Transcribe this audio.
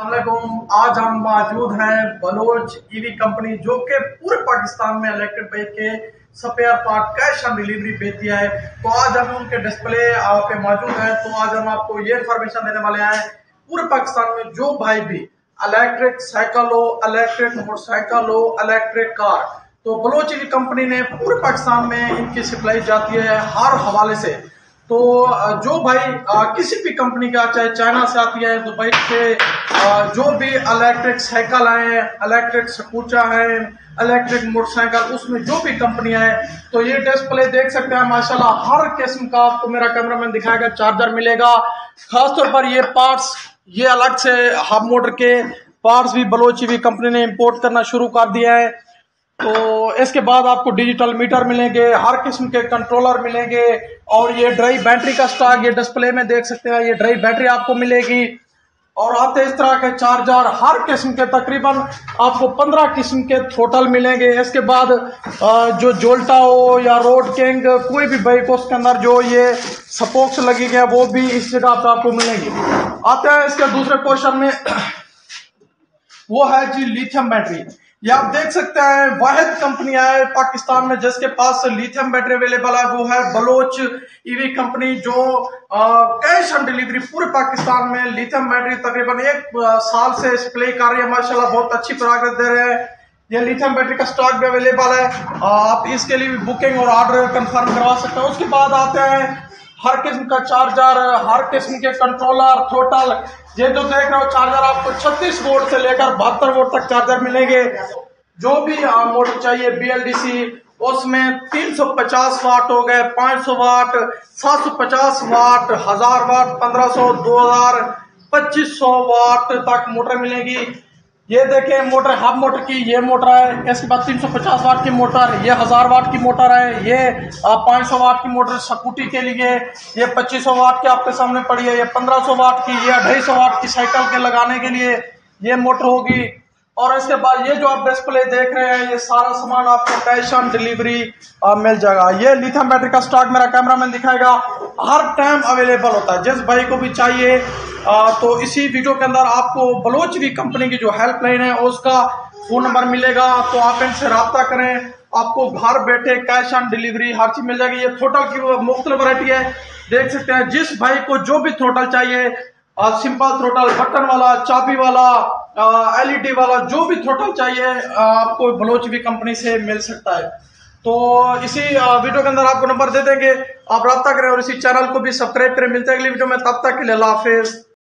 अस्सलामुअलैकुम। आज हम मौजूद हैं बलोच ईवी कंपनी जो कि पूरे पाकिस्तान में इलेक्ट्रिक बाइक के spare part cash on delivery देती है। तो आज हम उनके डिस्प्ले पे मौजूद हैं। तो आज हम आपको ये इन्फॉर्मेशन देने वाले हैं, पूरे पाकिस्तान में जो भाई भी इलेक्ट्रिक साइकिल हो, इलेक्ट्रिक मोटरसाइकिल हो, इलेक्ट्रिक कार, तो बलोच ईवी कंपनी ने पूरे पाकिस्तान में इनकी सप्लाई जाती है हर हवाले से। तो जो भाई किसी भी कंपनी का, चाहे चाइना से आती है, दुबई से, जो भी इलेक्ट्रिक साइकिल है, इलेक्ट्रिक स्कूटर है, इलेक्ट्रिक मोटरसाइकिल, उसमें जो भी कंपनी है, तो ये डिस्प्ले देख सकते हैं माशाल्लाह हर किस्म का आपको मेरा कैमरामैन दिखाएगा चार्जर मिलेगा। खासतौर पर ये पार्ट्स, ये अलग से हब मोटर के पार्ट्स भी बलोच ईवी कंपनी ने इंपोर्ट करना शुरू कर दिया है। तो इसके बाद आपको डिजिटल मीटर मिलेंगे, हर किस्म के कंट्रोलर मिलेंगे, और ये ड्राई बैटरी का स्टॉक ये डिस्प्ले में देख सकते हैं, ये ड्राई बैटरी आपको मिलेगी। और आते इस तरह के चार्जर हर किस्म के, तकरीबन आपको 15 किस्म के थ्रोटल मिलेंगे। इसके बाद जो जोल्टा हो या रोड किंग, कोई भी बाइक हो, उसके अंदर जो ये स्पोक्स लगी गए वो भी इस जगह पे आपको मिलेंगी। आते हैं इसके दूसरे पोर्शन में, वो है जी लिथियम बैटरी। ये आप देख सकते हैं वाहिद कंपनी है पाकिस्तान में जिसके पास लिथियम बैटरी अवेलेबल है, वो है बलोच ईवी कंपनी, जो कैश ऑन डिलीवरी पूरे पाकिस्तान में लिथियम बैटरी तकरीबन 1 साल से सप्लाई कर रही है। माशाल्लाह बहुत अच्छी प्रोग्रेस दे रहे हैं। ये लिथियम बैटरी का स्टॉक भी अवेलेबल है, आप इसके लिए भी बुकिंग और ऑर्डर कंफर्म करवा सकते हैं। उसके बाद आते हैं हर किस्म का चार्जर, हर किस्म के कंट्रोलर, थ्रोटल। ये जो देख रहे हो चार्जर आपको 36 वोल्ट से लेकर 72 वोल्ट तक चार्जर मिलेंगे। जो भी मोटर चाहिए BLDC, उसमें 350 वाट हो गए, 500 वाट, 750 वाट, 1000 वाट, 1500, 2000, 2500 वाट तक मोटर मिलेगी। ये देखें मोटर, हब मोटर की ये मोटर है। इसके बाद 350 वाट की मोटर, ये 1000 वाट की मोटर है। ये 500 वाट की मोटर स्कूटी के लिए, ये 2500 वाट की आपके सामने पड़ी है। ये 1500 वाट की, ये 250 वाट की साइकिल के लगाने के लिए ये मोटर होगी। और इसके बाद ये जो आप डिस्प्ले देख रहे हैं, ये सारा सामान आपको कैश ऑन डिलीवरी मिल जाएगा। ये लिथियम बैटरी का स्टॉक मेरा कैमरामैन दिखाएगा, हर टाइम अवेलेबल होता है। जिस भाई को भी चाहिए तो इसी वीडियो के अंदर आपको बलोच ईवी कंपनी की जो हेल्पलाइन है उसका फोन नंबर मिलेगा, तो आप इनसे रब्ता करें, आपको घर बैठे कैश ऑन डिलीवरी हर चीज मिल जाएगी। ये थ्रोटल की मुख्तलिफ वैरायटी है, देख सकते हैं। जिस भाई को जो भी थ्रोटल चाहिए, सिंपल थ्रोटल, बटन वाला, चाबी वाला, LED वाला, जो भी थ्रोटल चाहिए आपको बलोच ईवी कंपनी से मिल सकता है। तो इसी वीडियो के अंदर आपको नंबर दे देंगे, आप रब्ता करें और इसी चैनल को भी सब्सक्राइब करें। मिलते हैं अगली वीडियो में, तब तक के लिए अल्लाह हाफिज।